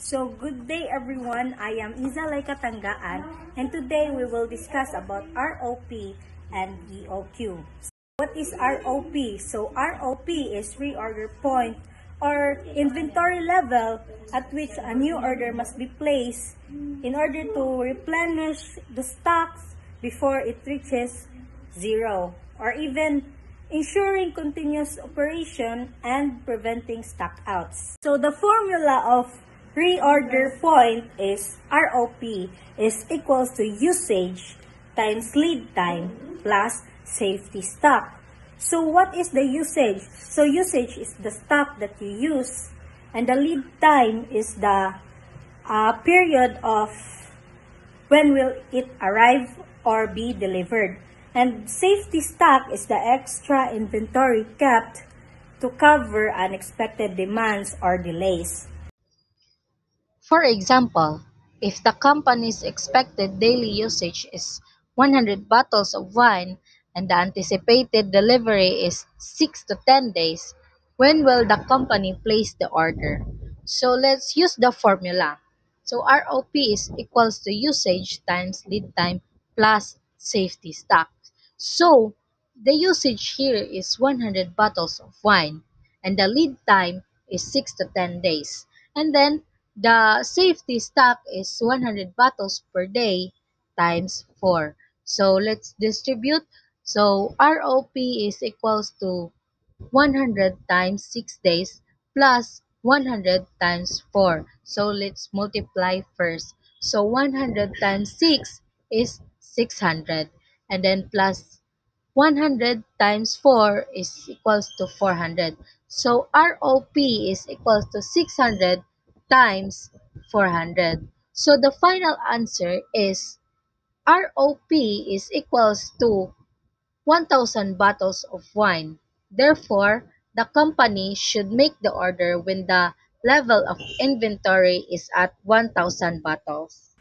So, good day everyone. I am Izalay Katanggaan and today we will discuss about ROP and EOQ. What is ROP? So, ROP is reorder point or inventory level at which a new order must be placed in order to replenish the stocks before it reaches zero, or even ensuring continuous operation and preventing stockouts. So the formula of reorder point is ROP is equals to usage times lead time plus safety stock. So what is the usage? So usage is the stock that you use, and the lead time is the period of when will it arrive or be delivered. And safety stock is the extra inventory kept to cover unexpected demands or delays. For example, if the company's expected daily usage is 100 bottles of wine and the anticipated delivery is 6 to 10 days, when will the company place the order? So let's use the formula. So ROP is equals to usage times lead time plus safety stock. So the usage here is 100 bottles of wine and the lead time is 6 to 10 days. And then the safety stock is 100 bottles per day times 4. So let's distribute. So ROP is equals to 100 times 6 days plus 100 times 4. So let's multiply first. So 100 times 6 is 600. And then plus 100 times 4 is equals to 400. So ROP is equals to 600 times 400. So the final answer is ROP is equals to 1,000 bottles of wine. Therefore, the company should make the order when the level of inventory is at 1,000 bottles.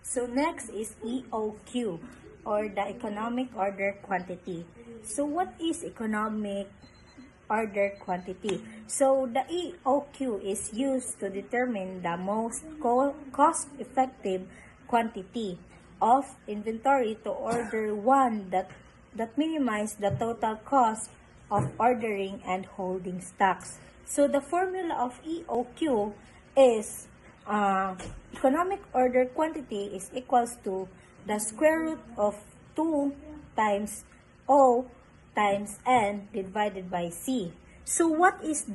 So next is EOQ, or the economic order quantity. So what is economic order quantity? So the EOQ is used to determine the most cost-effective quantity of inventory to order one that minimize the total cost of ordering and holding stocks. So the formula of EOQ is economic order quantity is equals to the square root of 2 times O times N divided by C. So what is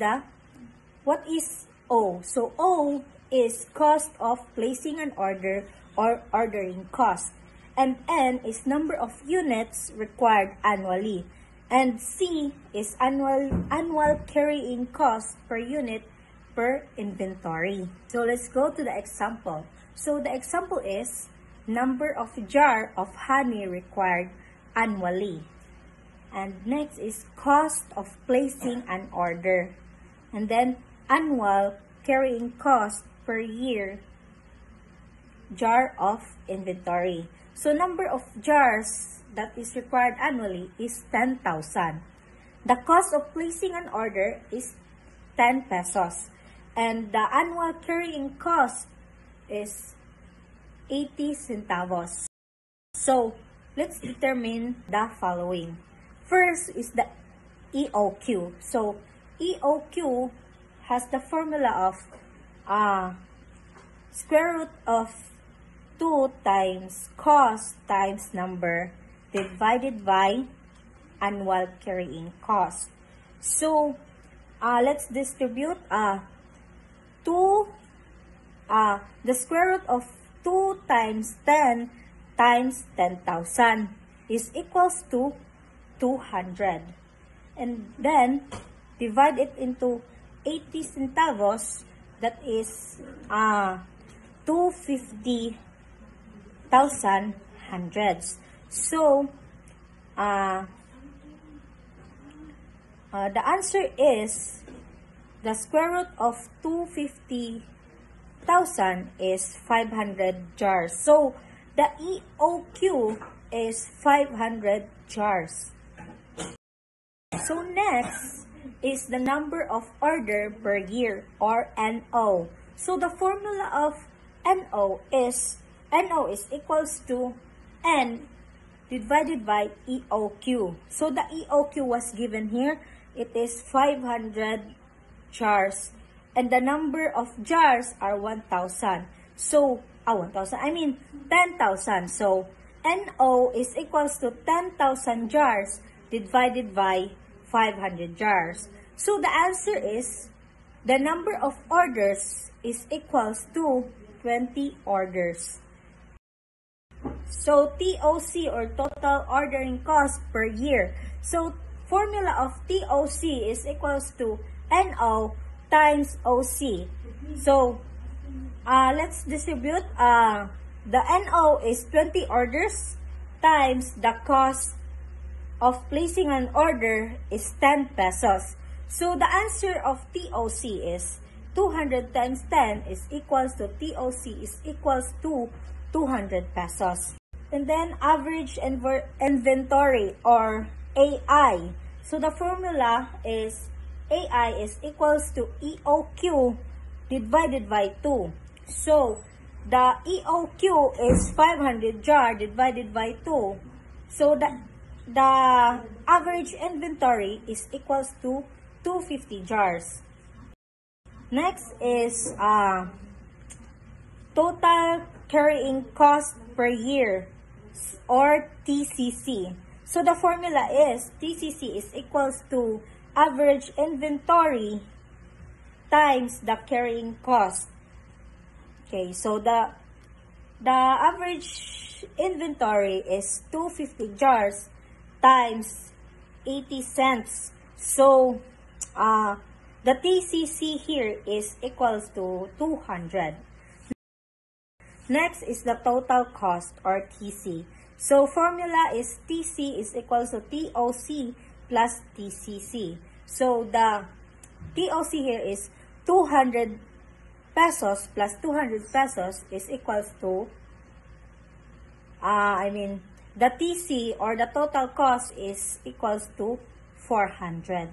O? So O is cost of placing an order or ordering cost. And N is number of units required annually. And C is annual carrying cost per unit per inventory. So let's go to the example. So the example is number of jar of honey required annually. And next is cost of placing an order. And then annual carrying cost per year jar of inventory. So number of jars that is required annually is 10,000. The cost of placing an order is 10 pesos. And the annual carrying cost is 80 centavos. So let's determine the following. First is the EOQ. So EOQ has the formula of square root of 2 times cost times number divided by annual carrying cost. So let's distribute the square root of 2 times 10 times 10,000 is equals to 200. And then divide it into 80 centavos, that is 250,000 hundreds. So the answer is the square root of 250,000 is 500 jars. So the EOQ is 500 jars. So next is the number of order per year, or NO. So the formula of NO is equals to N divided by EOQ. So the EOQ was given here. It is 500 jars. And the number of jars are 1,000. So, 10,000. So, NO is equals to 10,000 jars divided by 500 jars. So, the answer is, the number of orders is equals to 20 orders. So, TOC or total ordering cost per year. So, formula of TOC is equals to NO times OC. So, let's distribute. The NO is 20 orders times the cost of placing an order is 10 pesos. So, the answer of TOC is 200 times 10 is equals to TOC is equals to 200 pesos. And then, average inventory or AI. So, the formula is AI is equals to EOQ divided by 2. So, the EOQ is 500 jar divided by 2. So, the average inventory is equals to 250 jars. Next is total carrying cost per year or TCC. So, the formula is TCC is equals to average inventory times the carrying cost. Okay, so the average inventory is 250 jars times 80 cents. So, the TCC here is equals to 200. Next is the total cost or TC. So, formula is TC is equals to TOC plus TCC. So, the TOC here is 200 pesos plus 200 pesos is equals to, the TC or the total cost is equals to 400.